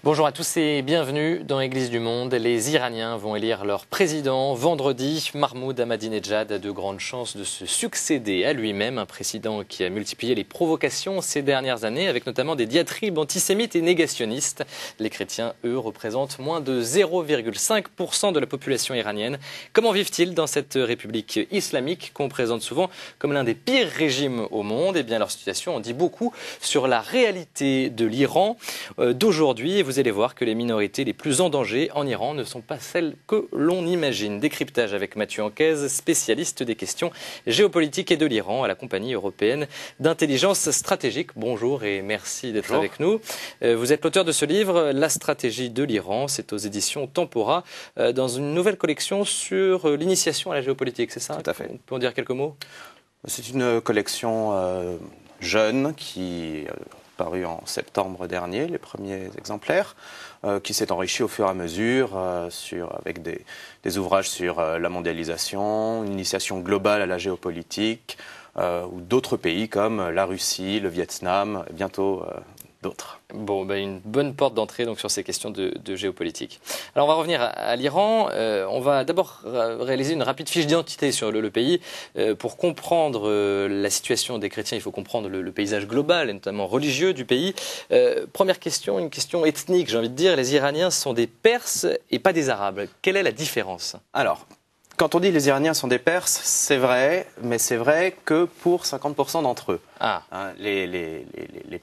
Bonjour à tous et bienvenue dans Église du Monde. Les Iraniens vont élire leur président vendredi. Mahmoud Ahmadinejad a de grandes chances de se succéder à lui-même, un président qui a multiplié les provocations ces dernières années, avec notamment des diatribes antisémites et négationnistes. Les chrétiens, eux, représentent moins de 0,5% de la population iranienne. Comment vivent-ils dans cette république islamique qu'on présente souvent comme l'un des pires régimes au monde? Eh bien, leur situation en dit beaucoup sur la réalité de l'Iran d'aujourd'hui. Et vous allez voir que les minorités les plus en danger en Iran ne sont pas celles que l'on imagine. Décryptage avec Mathieu Anquez, spécialiste des questions géopolitiques et de l'Iran à la compagnie européenne d'intelligence stratégique. Bonjour et merci d'être avec nous. Vous êtes l'auteur de ce livre, La stratégie de l'Iran. C'est aux éditions Tempora, dans une nouvelle collection sur l'initiation à la géopolitique, c'est ça? Tout à fait. On peut en dire quelques mots? C'est une collection jeune qui paru en septembre dernier, les premiers exemplaires, qui s'est enrichi au fur et à mesure avec des ouvrages sur la mondialisation, une initiation globale à la géopolitique, ou d'autres pays comme la Russie, le Vietnam, et bientôt d'autres. Bon, une bonne porte d'entrée donc sur ces questions de géopolitique. Alors on va revenir à l'Iran. On va d'abord réaliser une rapide fiche d'identité sur le pays. Pour comprendre la situation des chrétiens, il faut comprendre le paysage global et notamment religieux du pays. Première question, une question ethnique, j'ai envie de dire. Les Iraniens sont des Perses et pas des Arabes. Quelle est la différence? Alors, quand on dit les Iraniens sont des Perses, c'est vrai, mais c'est vrai que pour 50% d'entre eux. Ah. Les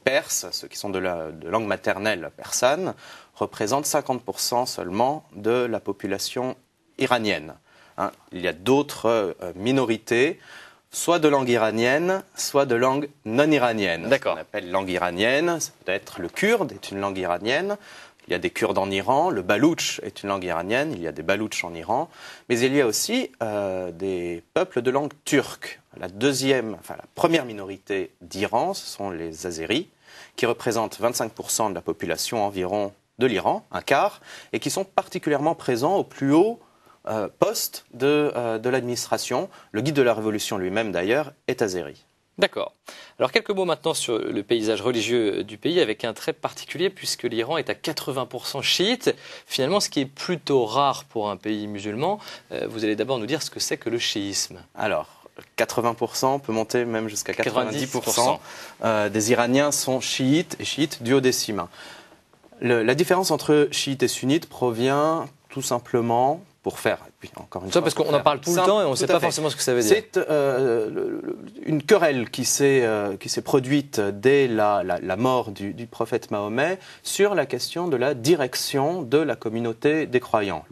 Perses, ceux qui sont de langue maternelle persane, représentent 50% seulement de la population iranienne. Il y a d'autres minorités, soit de langue iranienne, soit de langue non iranienne. D'accord. Ce qu'on appelle langue iranienne, ça peut être le kurde, est une langue iranienne. Il y a des Kurdes en Iran, le baloutche est une langue iranienne, il y a des baloutches en Iran, mais il y a aussi des peuples de langue turque. La première minorité d'Iran, ce sont les Azéris, qui représentent 25% de la population environ de l'Iran, un quart, et qui sont particulièrement présents au plus haut poste de l'administration. Le guide de la révolution lui-même, d'ailleurs, est azéri. D'accord. Alors quelques mots maintenant sur le paysage religieux du pays avec un trait particulier puisque l'Iran est à 80% chiite. Finalement, ce qui est plutôt rare pour un pays musulman. Vous allez d'abord nous dire ce que c'est que le chiisme. Alors, 80% peut monter même jusqu'à 90%. Des Iraniens sont chiites et chiites duodécimains. La différence entre chiites et sunnites provient tout simplement pour faire, et puis encore une fois, parce qu'on en parle tout le temps et on ne sait pas forcément ce que ça veut dire. C'est une querelle qui s'est produite dès la mort du prophète Mahomet sur la question de la direction de la communauté des croyants,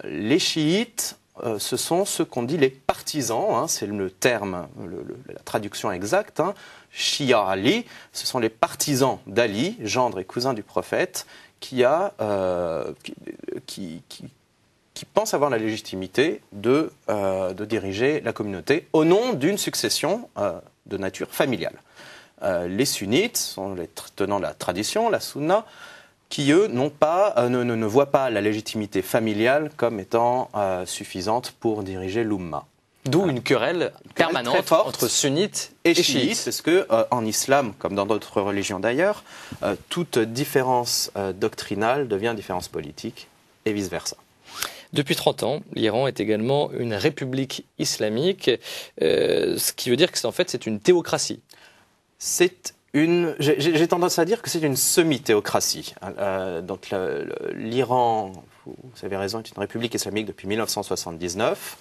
les chiites, ce sont ceux qu'on dit les partisans, c'est le terme, la traduction exacte, Shia Ali, ce sont les partisans d'Ali, gendre et cousin du prophète, qui pense avoir la légitimité de diriger la communauté au nom d'une succession de nature familiale. Les sunnites sont les tenants de la tradition, la sunna, qui eux ne voient pas la légitimité familiale comme étant suffisante pour diriger l'Oumma. D'où une querelle permanente entre sunnites et chiites. Parce que en islam, comme dans d'autres religions d'ailleurs, toute différence doctrinale devient différence politique et vice-versa. Depuis 30 ans, l'Iran est également une république islamique, ce qui veut dire que c'est une théocratie. J'ai tendance à dire que c'est une semi-théocratie. Donc l'Iran, vous avez raison, est une république islamique depuis 1979.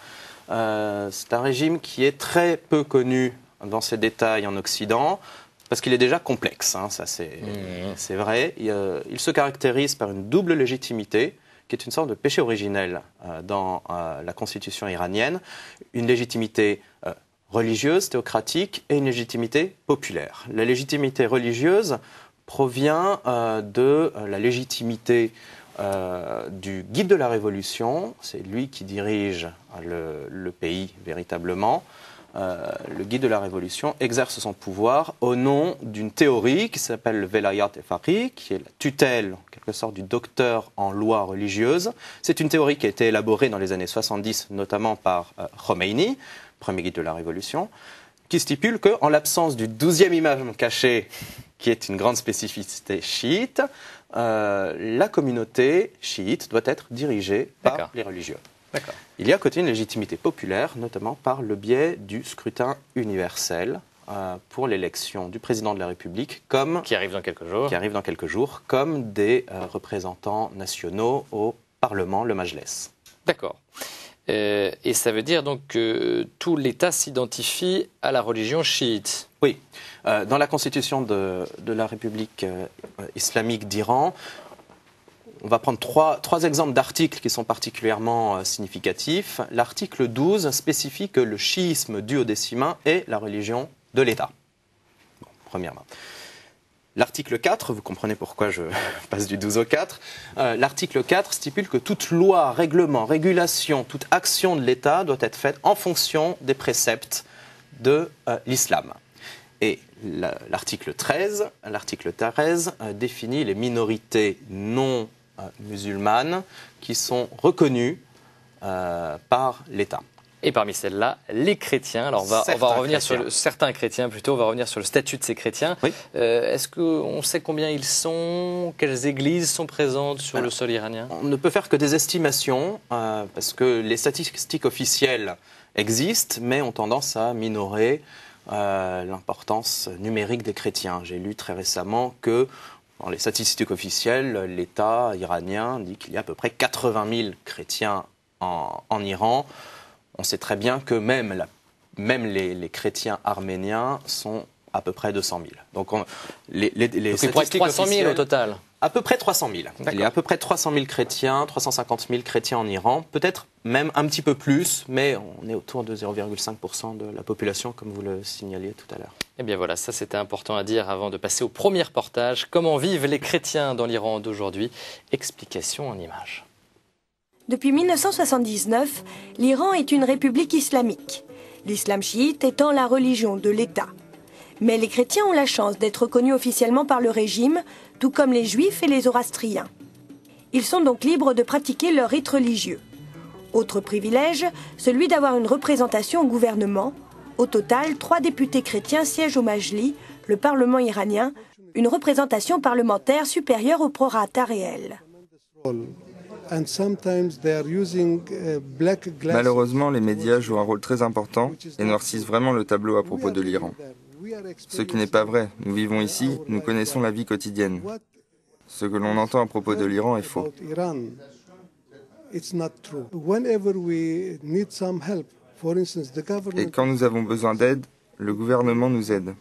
C'est un régime qui est très peu connu dans ses détails en Occident, parce qu'il est déjà complexe, ça c'est vrai. Il se caractérise par une double légitimité, qui est une sorte de péché originel dans la constitution iranienne, une légitimité religieuse, théocratique, et une légitimité populaire. La légitimité religieuse provient de la légitimité du guide de la révolution, c'est lui qui dirige le pays véritablement, le guide de la révolution exerce son pouvoir au nom d'une théorie qui s'appelle le Velayat Faqih, qui est la tutelle, en quelque sorte, du docteur en loi religieuse. C'est une théorie qui a été élaborée dans les années 70, notamment par Khomeini, premier guide de la révolution, qui stipule qu'en l'absence du 12e imam caché, qui est une grande spécificité chiite, la communauté chiite doit être dirigée par les religieux. Il y a à côté une légitimité populaire, notamment par le biais du scrutin universel pour l'élection du président de la République, qui arrive dans quelques jours, comme des représentants nationaux au Parlement, le Majlis. D'accord. Et ça veut dire donc que tout l'État s'identifie à la religion chiite. Oui. Dans la constitution de la République islamique d'Iran, on va prendre trois exemples d'articles qui sont particulièrement significatifs. L'article 12 spécifie que le chiisme duodécimain est la religion de l'État. Bon, premièrement. L'article 4, vous comprenez pourquoi je passe du 12 au 4, l'article 4 stipule que toute loi, règlement, régulation, toute action de l'État doit être faite en fonction des préceptes de l'islam. Et l'article 13 définit les minorités non musulmanes qui sont reconnues par l'État. Et parmi celles-là, les chrétiens. Alors on va revenir sur certains chrétiens plutôt. On va revenir sur le statut de ces chrétiens. Oui. Est-ce qu'on sait combien ils sont? Quelles églises sont présentes sur le sol iranien? On ne peut faire que des estimations parce que les statistiques officielles existent, mais ont tendance à minorer l'importance numérique des chrétiens. J'ai lu très récemment que dans les statistiques officielles, l'État iranien dit qu'il y a à peu près 80 000 chrétiens en Iran. On sait très bien que même les chrétiens arméniens sont à peu près 200 000. Donc les statistiques 300 000 au total. À peu près 300 000. Il y a à peu près 300 000 chrétiens, 350 000 chrétiens en Iran, peut-être même un petit peu plus, mais on est autour de 0,5% de la population, comme vous le signaliez tout à l'heure. Eh bien voilà, ça c'était important à dire avant de passer au premier reportage. Comment vivent les chrétiens dans l'Iran d'aujourd'hui? Explication en images. Depuis 1979, l'Iran est une république islamique, l'islam chiite étant la religion de l'État. Mais les chrétiens ont la chance d'être reconnus officiellement par le régime, tout comme les juifs et les zoroastriens. Ils sont donc libres de pratiquer leur rite religieux. Autre privilège, celui d'avoir une représentation au gouvernement. Au total, 3 députés chrétiens siègent au Majlis, le Parlement iranien, une représentation parlementaire supérieure au prorata réel. Malheureusement, les médias jouent un rôle très important et noircissent vraiment le tableau à propos de l'Iran. Ce qui n'est pas vrai. Nous vivons ici, nous connaissons la vie quotidienne. Ce que l'on entend à propos de l'Iran est faux. Et quand nous avons besoin d'aide, le gouvernement nous aide.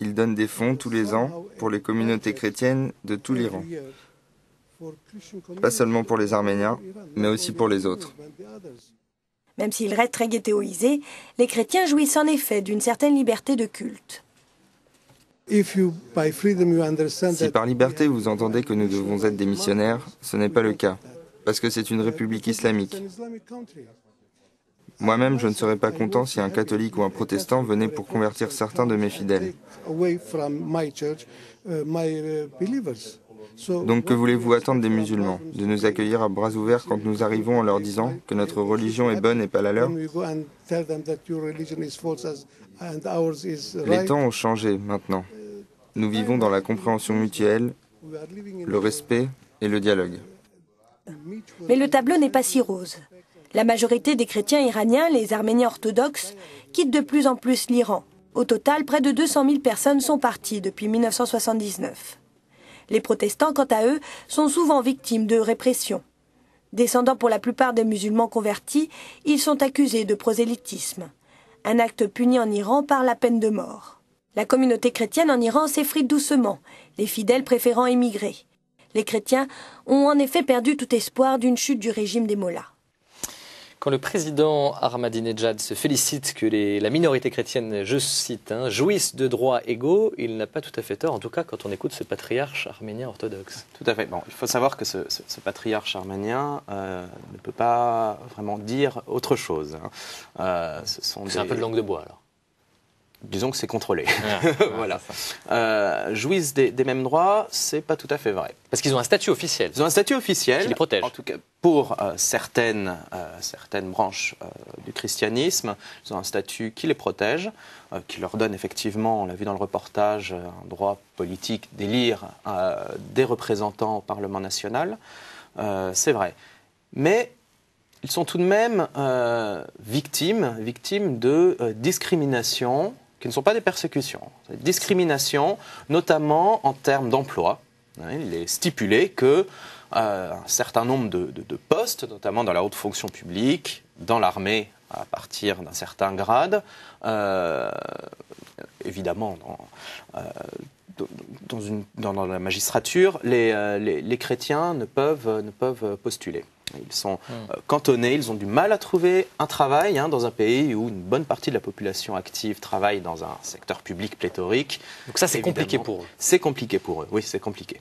Il donne des fonds tous les ans pour les communautés chrétiennes de tout l'Iran. Pas seulement pour les Arméniens, mais aussi pour les autres. Même s'ils restent très ghettoisés, les chrétiens jouissent en effet d'une certaine liberté de culte. Si par liberté vous entendez que nous devons être des missionnaires, ce n'est pas le cas, parce que c'est une république islamique. Moi-même, je ne serais pas content si un catholique ou un protestant venait pour convertir certains de mes fidèles. Donc que voulez-vous attendre des musulmans? De nous accueillir à bras ouverts quand nous arrivons en leur disant que notre religion est bonne et pas la leur? Les temps ont changé maintenant. Nous vivons dans la compréhension mutuelle, le respect et le dialogue. Mais le tableau n'est pas si rose. La majorité des chrétiens iraniens, les Arméniens orthodoxes, quittent de plus en plus l'Iran. Au total, près de 200 000 personnes sont parties depuis 1979. Les protestants, quant à eux, sont souvent victimes de répression. Descendants pour la plupart des musulmans convertis, ils sont accusés de prosélytisme. Un acte puni en Iran par la peine de mort. La communauté chrétienne en Iran s'effrite doucement, les fidèles préférant émigrer. Les chrétiens ont en effet perdu tout espoir d'une chute du régime des mollahs. Quand le président Ahmadinejad se félicite que la minorité chrétienne, je cite, jouisse de droits égaux, il n'a pas tout à fait tort, en tout cas quand on écoute ce patriarche arménien orthodoxe. Tout à fait. Bon, il faut savoir que ce patriarche arménien ne peut pas vraiment dire autre chose. C'est un peu de langue de bois alors. Disons que c'est contrôlé. Ah, voilà. Jouissent des mêmes droits, c'est pas tout à fait vrai. Parce qu'ils ont un statut officiel. Ils ont un statut officiel. Qui les protège. En tout cas, pour certaines branches du christianisme, ils ont un statut qui les protège, qui leur donne effectivement, on l'a vu dans le reportage, un droit politique d'élire des représentants au Parlement national. C'est vrai. Mais ils sont tout de même victimes de discriminations qui ne sont pas des persécutions. Discrimination, notamment en termes d'emploi. Il est stipulé que un certain nombre de postes, notamment dans la haute fonction publique, dans l'armée à partir d'un certain grade, évidemment dans la magistrature, les chrétiens ne peuvent postuler. Ils sont cantonnés, ils ont du mal à trouver un travail dans un pays où une bonne partie de la population active travaille dans un secteur public pléthorique. Donc ça, c'est compliqué pour eux. C'est compliqué pour eux, oui, c'est compliqué.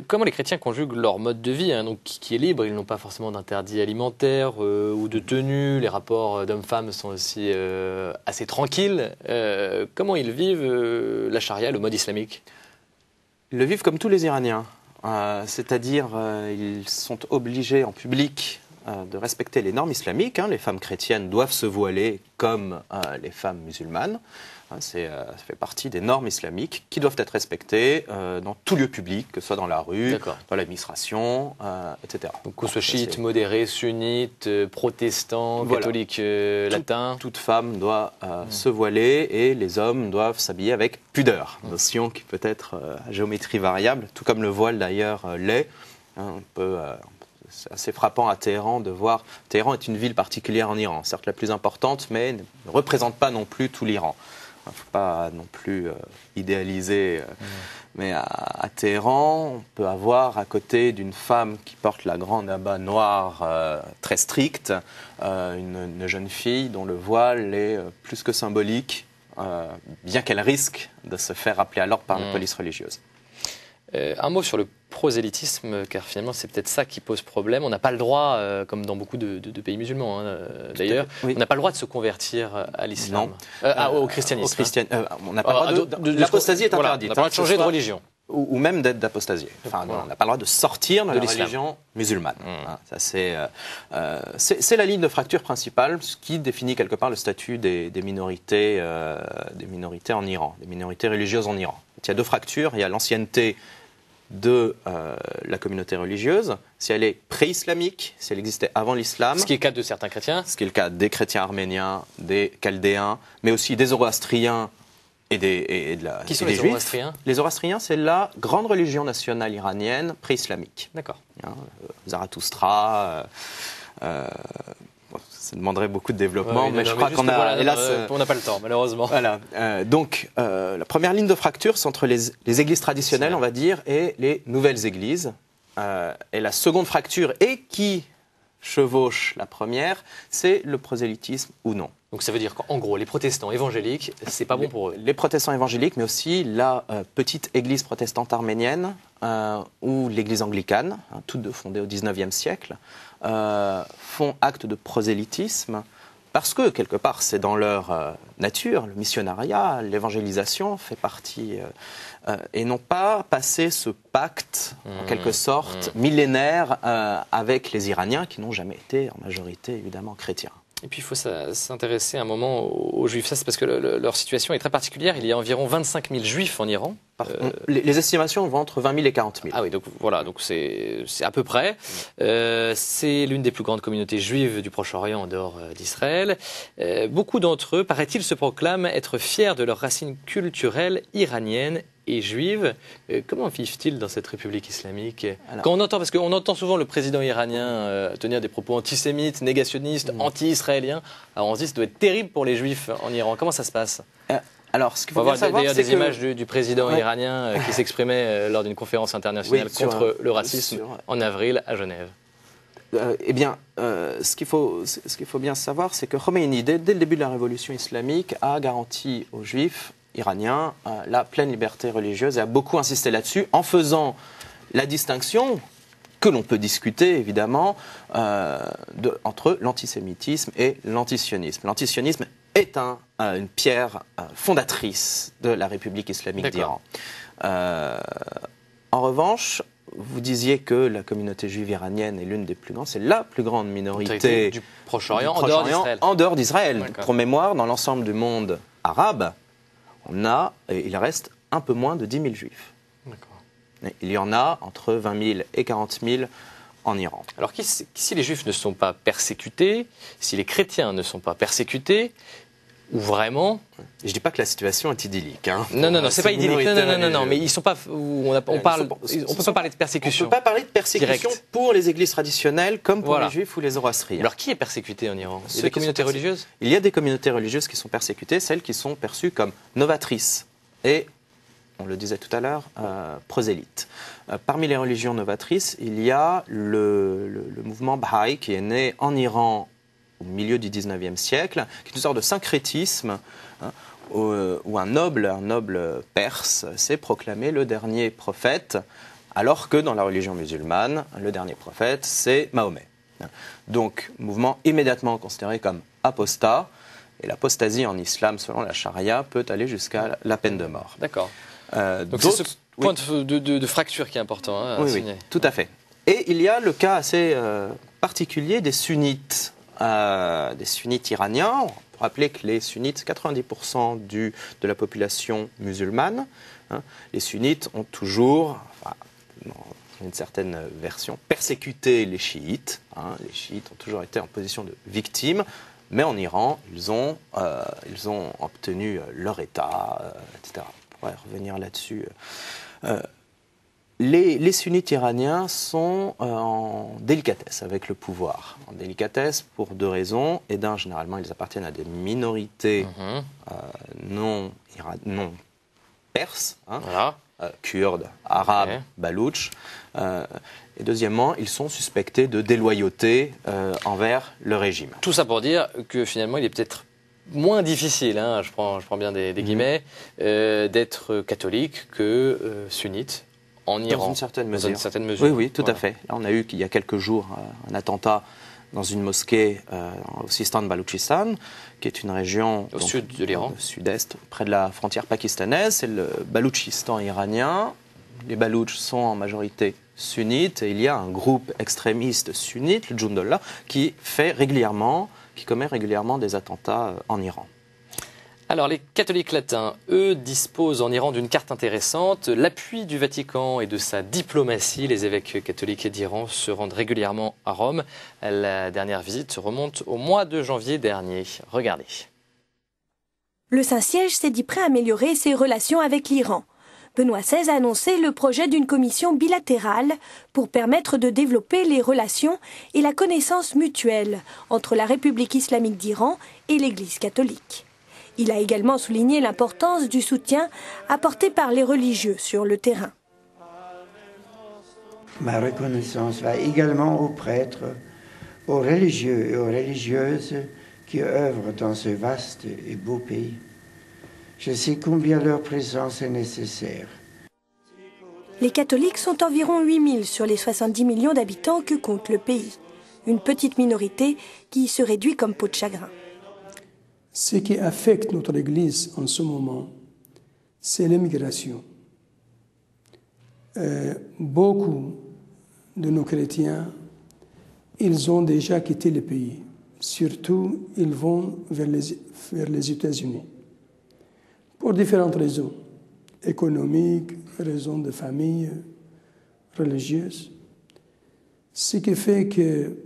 Comment les chrétiens conjuguent leur mode de vie, donc, qui est libre, ils n'ont pas forcément d'interdit alimentaire ou de tenue, les rapports d'hommes-femmes sont aussi assez tranquilles. Comment ils vivent la charia, le mode islamique? Ils le vivent comme tous les Iraniens. C'est-à-dire ils sont obligés en public de respecter les normes islamiques. Les femmes chrétiennes doivent se voiler comme les femmes musulmanes. Ça fait partie des normes islamiques qui doivent être respectées dans tout lieu public, que ce soit dans la rue, dans l'administration, etc. Donc que ce soit chiite, modéré, sunnite, protestant, catholique, latin. Toute femme doit se voiler et les hommes doivent s'habiller avec pudeur. Notion qui peut être à géométrie variable, tout comme le voile d'ailleurs l'est. C'est assez frappant à Téhéran de voir. Téhéran est une ville particulière en Iran, certes la plus importante, mais ne représente pas non plus tout l'Iran. Il ne faut pas non plus idéaliser, mais à Téhéran, on peut avoir à côté d'une femme qui porte la grande abba noire très stricte, une jeune fille dont le voile est plus que symbolique, bien qu'elle risque de se faire rappeler à l'ordre par la police religieuse. Un mot sur le prosélytisme, car finalement c'est peut-être ça qui pose problème. On n'a pas le droit, comme dans beaucoup de pays musulmans d'ailleurs, on n'a pas le droit de se convertir à l'islam, au christianisme. On n'a pas le droit l'apostasie est interdite. On n'a pas le droit de changer de religion. Ou même d'être d'apostasier. Enfin, on n'a pas le droit de sortir de la religion musulmane. Ça, c'est la ligne de fracture principale, ce qui définit quelque part le statut des minorités en Iran, des minorités religieuses en Iran. Il y a deux fractures. Il y a l'ancienneté de la communauté religieuse, si elle est pré-islamique, si elle existait avant l'islam. Ce qui est le cas de certains chrétiens. Ce qui est le cas des chrétiens arméniens, des chaldéens, mais aussi des zoroastriens et des Qui sont les juifs. zoroastriens ? Les zoroastriens, c'est la grande religion nationale iranienne pré-islamique. D'accord. Zarathustra. Ça demanderait beaucoup de développement, mais je crois qu'on a, hélas, on n'a pas le temps, malheureusement. Voilà. Donc, la première ligne de fracture, c'est entre les églises traditionnelles, on va dire, et les nouvelles églises. Et la seconde fracture, et qui chevauche la première, c'est le prosélytisme ou non. Donc ça veut dire qu'en gros, les protestants évangéliques, c'est pas bon pour eux. Les protestants évangéliques, mais aussi la petite église protestante arménienne ou l'église anglicane, toutes deux fondées au XIXe siècle, font acte de prosélytisme parce que, quelque part, c'est dans leur nature, le missionnariat, l'évangélisation fait partie, et n'ont pas passé ce pacte, en quelque sorte, millénaire avec les Iraniens, qui n'ont jamais été, en majorité, évidemment, chrétiens. Et puis il faut s'intéresser un moment aux Juifs. Ça, c'est parce que leur situation est très particulière. Il y a environ 25 000 Juifs en Iran. Les estimations vont entre 20 000 et 40 000. Ah oui, donc voilà, donc c'est à peu près. C'est l'une des plus grandes communautés juives du Proche-Orient en dehors d'Israël. Beaucoup d'entre eux, paraît-il, se proclament être fiers de leurs racines culturelles iraniennes et juives. Comment vivent-ils dans cette république islamique? Quand on entend, parce qu'on entend souvent le président iranien tenir des propos antisémites, négationnistes, anti-israéliens, alors on se dit que ça doit être terrible pour les juifs en Iran. Comment ça se passe? Alors, ce qu'il faut on va bien savoir, d'ailleurs c'est des images du président iranien qui s'exprimait lors d'une conférence internationale contre le racisme en avril à Genève. Ce qu'il faut bien savoir, c'est que Khomeini, dès le début de la révolution islamique, a garanti aux juifs iraniens la pleine liberté religieuse et a beaucoup insisté là-dessus en faisant la distinction que l'on peut discuter évidemment entre l'antisémitisme et l'antisionisme. L'antisionisme est une pierre fondatrice de la République islamique d'Iran. En revanche, vous disiez que la communauté juive iranienne est l'une des plus grandes, c'est la plus grande minorité du Proche-Orient, en dehors d'Israël. Pour mémoire, dans l'ensemble du monde arabe, il reste un peu moins de 10 000 juifs. Il y en a entre 20 000 et 40 000 en Iran. Alors si les juifs ne sont pas persécutés, si les chrétiens ne sont pas persécutés, ou vraiment... Je ne dis pas que la situation est idyllique. Non, c'est pas idyllique. Non, mais ils sont pas... On peut pas parler de persécution. On ne peut pas parler de persécution pour les églises traditionnelles comme pour les juifs ou les zoroastriens. Alors qui est persécuté en Iran? Il y a des communautés religieuses? Il y a des communautés religieuses qui sont persécutées, celles qui sont perçues comme novatrices et, on le disait tout à l'heure, prosélytes. Parmi les religions novatrices, il y a le mouvement Baha'i qui est né en Iran au milieu du 19e siècle, qui est une sorte de syncrétisme où un noble perse s'est proclamé le dernier prophète, alors que dans la religion musulmane, le dernier prophète, c'est Mahomet. Donc, mouvement immédiatement considéré comme apostat, et l'apostasie en islam, selon la charia, peut aller jusqu'à la peine de mort. D'accord. Donc c'est ce point de fracture qui est important à signaler. Oui, tout à fait. Et il y a le cas assez particulier des sunnites iraniens. On peut rappeler que les sunnites, 90% de la population musulmane, les sunnites ont toujours, dans une certaine version, persécuté les chiites. Les chiites ont toujours été en position de victime. Mais en Iran, ils ont obtenu leur État, etc. On pourrait revenir là-dessus. Les sunnites iraniens sont en délicatesse avec le pouvoir. En délicatesse pour deux raisons. Et d'un, généralement, ils appartiennent à des minorités non perses, kurdes, arabes, baloutches. Et deuxièmement, ils sont suspectés de déloyauté envers le régime. Tout ça pour dire que finalement, il est peut-être moins difficile, je prends bien des guillemets, d'être catholique que sunnite en Iran. Dans une certaine mesure. Oui, tout à fait. Là, on a eu, il y a quelques jours, un attentat dans une mosquée au Sistan-Baloutchistan, qui est une région au sud de l'Iran, sud-est, près de la frontière pakistanaise. C'est le Baloutchistan iranien. Les Baloutches sont en majorité sunnites et il y a un groupe extrémiste sunnite, le Jundullah, qui commet régulièrement des attentats en Iran. Alors les catholiques latins, eux, disposent en Iran d'une carte intéressante. L'appui du Vatican et de sa diplomatie, les évêques catholiques d'Iran se rendent régulièrement à Rome. La dernière visite remonte au mois de janvier dernier. Regardez. Le Saint-Siège s'est dit prêt à améliorer ses relations avec l'Iran. Benoît XVI a annoncé le projet d'une commission bilatérale pour permettre de développer les relations et la connaissance mutuelle entre la République islamique d'Iran et l'Église catholique. Il a également souligné l'importance du soutien apporté par les religieux sur le terrain. Ma reconnaissance va également aux prêtres, aux religieux et aux religieuses qui œuvrent dans ce vaste et beau pays. Je sais combien leur présence est nécessaire. Les catholiques sont environ 8000 sur les 70 millions d'habitants que compte le pays. Une petite minorité qui se réduit comme peau de chagrin. Ce qui affecte notre Église en ce moment, c'est l'immigration. Beaucoup de nos chrétiens, ils ont déjà quitté le pays. Surtout, ils vont vers les États-Unis. Pour différentes raisons, économiques, raisons de famille, religieuses. Ce qui fait que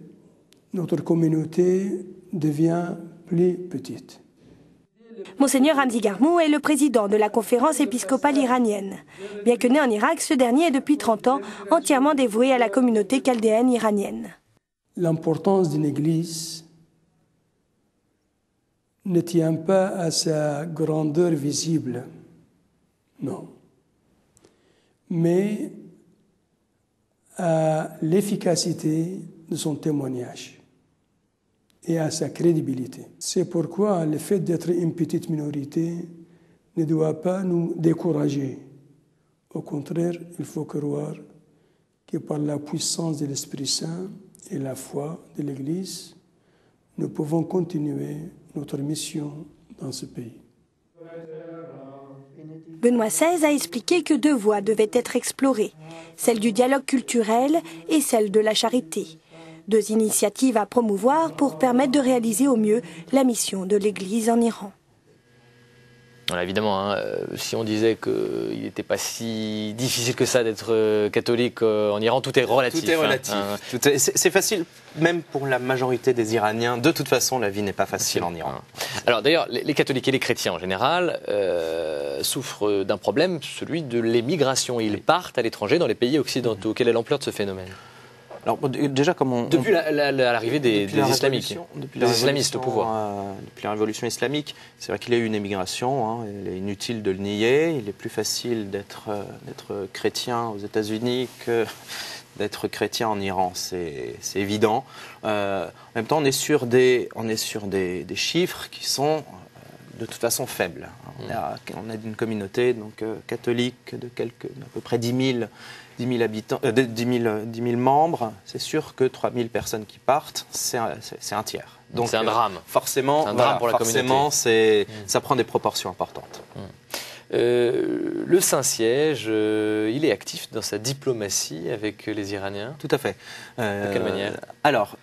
notre communauté devient plus petite. Monseigneur Ramzi Garmou est le président de la conférence épiscopale iranienne. Bien que né en Irak, ce dernier est depuis 30 ans entièrement dévoué à la communauté chaldéenne iranienne. L'importance d'une église ne tient pas à sa grandeur visible, non, mais à l'efficacité de son témoignage et à sa crédibilité. C'est pourquoi le fait d'être une petite minorité ne doit pas nous décourager. Au contraire, il faut croire que par la puissance de l'Esprit Saint et la foi de l'Église, nous pouvons continuer notre mission dans ce pays. Benoît XVI a expliqué que 2 voies devaient être explorées, celle du dialogue culturel et celle de la charité. 2 initiatives à promouvoir pour permettre de réaliser au mieux la mission de l'Église en Iran. Alors évidemment, si on disait qu'il n'était pas si difficile que ça d'être catholique en Iran, tout est relatif. Tout est relatif. C'est facile, même pour la majorité des Iraniens. De toute façon, la vie n'est pas facile en Iran. Alors d'ailleurs, les catholiques et les chrétiens en général souffrent d'un problème, celui de l'émigration. Ils partent à l'étranger dans les pays occidentaux. Quelle est l'ampleur de ce phénomène ? Alors, déjà, depuis l'arrivée des islamiques, des islamistes au pouvoir. Depuis la révolution islamique, c'est vrai qu'il y a eu une émigration, il est inutile de le nier. Il est plus facile d'être chrétien aux États-Unis que d'être chrétien en Iran, c'est évident. En même temps, on est sur des chiffres qui sont de toute façon faibles. On a une communauté donc, catholique d'à peu près 10 000 habitants, 10 000 membres, c'est sûr que 3 000 personnes qui partent, c'est un tiers. Donc c'est un drame. Forcément, c'est un drame pour la communauté. Ça prend des proportions importantes. Le Saint-Siège, il est actif dans sa diplomatie avec les Iraniens. Tout à fait. De quelle manière ? Alors,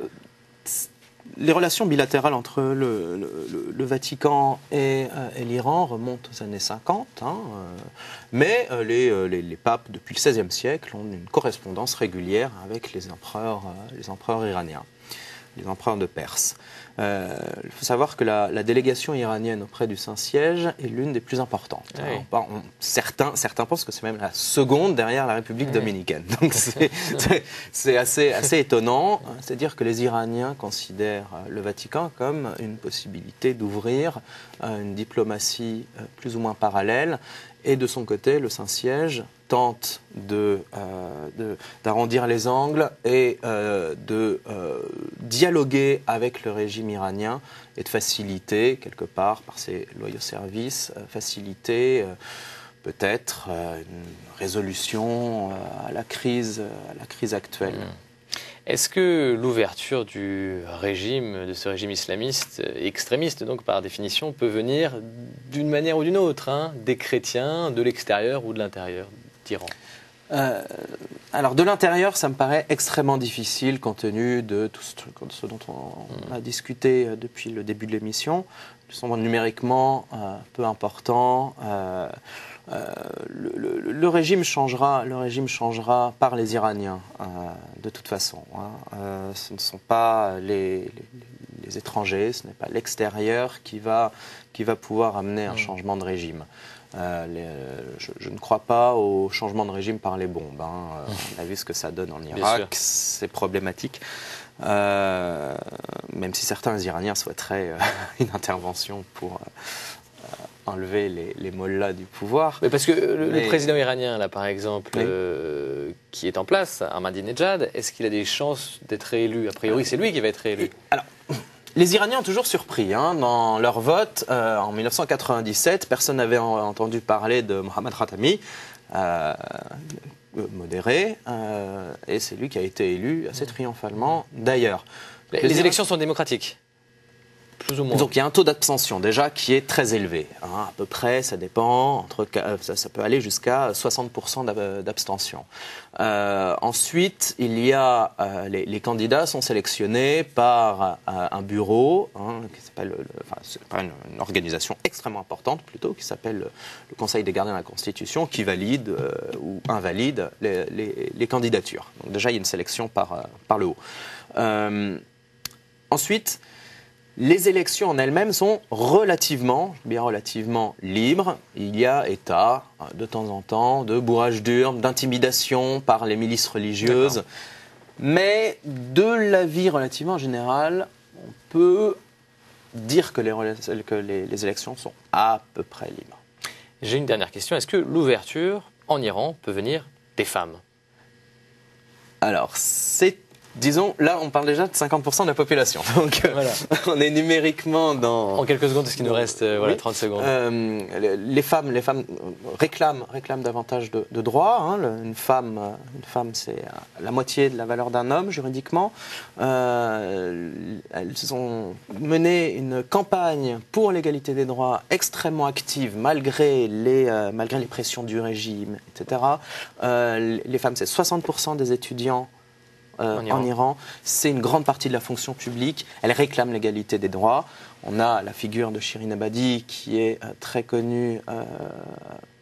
les relations bilatérales entre le Vatican et l'Iran remontent aux années 50, mais les papes, depuis le XVIe siècle, ont une correspondance régulière avec les empereurs iraniens, les empereurs de Perse. Il faut savoir que la délégation iranienne auprès du Saint-Siège est l'une des plus importantes. Oui. Certains pensent que c'est même la seconde derrière la République dominicaine. Donc c'est assez étonnant. C'est-à-dire que les Iraniens considèrent le Vatican comme une possibilité d'ouvrir une diplomatie plus ou moins parallèle. Et de son côté, le Saint-Siège tente d'arrondir les angles et de dialoguer avec le régime iranien et de faciliter, quelque part, par ses loyaux services, faciliter peut-être une résolution à la crise actuelle. Est-ce que l'ouverture de ce régime islamiste, extrémiste donc par définition, peut venir d'une manière ou d'une autre, des chrétiens, de l'extérieur ou de l'intérieur d'Iran ? Alors de l'intérieur, ça me paraît extrêmement difficile compte tenu de tout ce dont on a discuté depuis le début de l'émission. Ils sont numériquement peu importants. Le régime changera par les Iraniens, de toute façon. Ce ne sont pas les étrangers, ce n'est pas l'extérieur qui va pouvoir amener un changement de régime. Je ne crois pas au changement de régime par les bombes. On a vu ce que ça donne en Irak, c'est problématique. Même si certains Iraniens souhaiteraient une intervention pour enlever les mollahs du pouvoir. Mais parce que le président iranien, là, par exemple, qui est en place, Ahmadinejad, est-ce qu'il a des chances d'être réélu ? A priori, c'est lui qui va être réélu. Alors, les Iraniens ont toujours surpris. Dans leur vote, en 1997, personne n'avait entendu parler de Mohammad Khatami, modéré, et c'est lui qui a été élu assez triomphalement d'ailleurs. Les élections sont démocratiques ? Plus ou moins. Donc il y a un taux d'abstention déjà qui est très élevé. À peu près, ça dépend, ça peut aller jusqu'à 60% d'abstention. Ensuite, il y a les candidats sont sélectionnés par un bureau qui s'appelle, c'est pas une organisation extrêmement importante plutôt, qui s'appelle le Conseil des gardiens de la Constitution, qui valide ou invalide les candidatures. Donc déjà, il y a une sélection par le haut. Ensuite, les élections en elles-mêmes sont relativement libres. Il y a état, de temps en temps, de bourrage d'urnes, d'intimidation par les milices religieuses. D'accord. Mais de l'avis relativement général, on peut dire que les élections sont à peu près libres. J'ai une dernière question. Est-ce que l'ouverture en Iran peut venir des femmes ? Alors, c'est Disons, là, on parle déjà de 50% de la population. Donc, Voilà. on est numériquement dans... En quelques secondes, parce qu'il nous reste Oui. 30 secondes. Les femmes réclament davantage de droits. Hein. Une femme, c'est la moitié de la valeur d'un homme, juridiquement. Elles ont mené une campagne pour l'égalité des droits extrêmement active, malgré les pressions du régime, etc. Les femmes, c'est 60% des étudiants en Iran. C'est une grande partie de la fonction publique. Elles réclament l'égalité des droits. On a la figure de Shirin Ebadi qui est très connue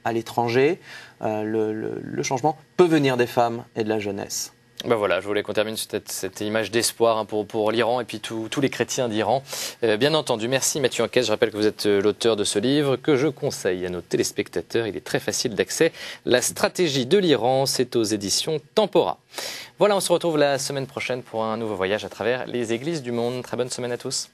à l'étranger. Le changement peut venir des femmes et de la jeunesse. Ben voilà, je voulais qu'on termine sur cette image d'espoir hein, pour l'Iran et puis tous les chrétiens d'Iran. Bien entendu, merci Mathieu Anquès. Je rappelle que vous êtes l'auteur de ce livre que je conseille à nos téléspectateurs. Il est très facile d'accès. La stratégie de l'Iran, c'est aux éditions Tempora. Voilà, on se retrouve la semaine prochaine pour un nouveau voyage à travers les églises du monde. Très bonne semaine à tous.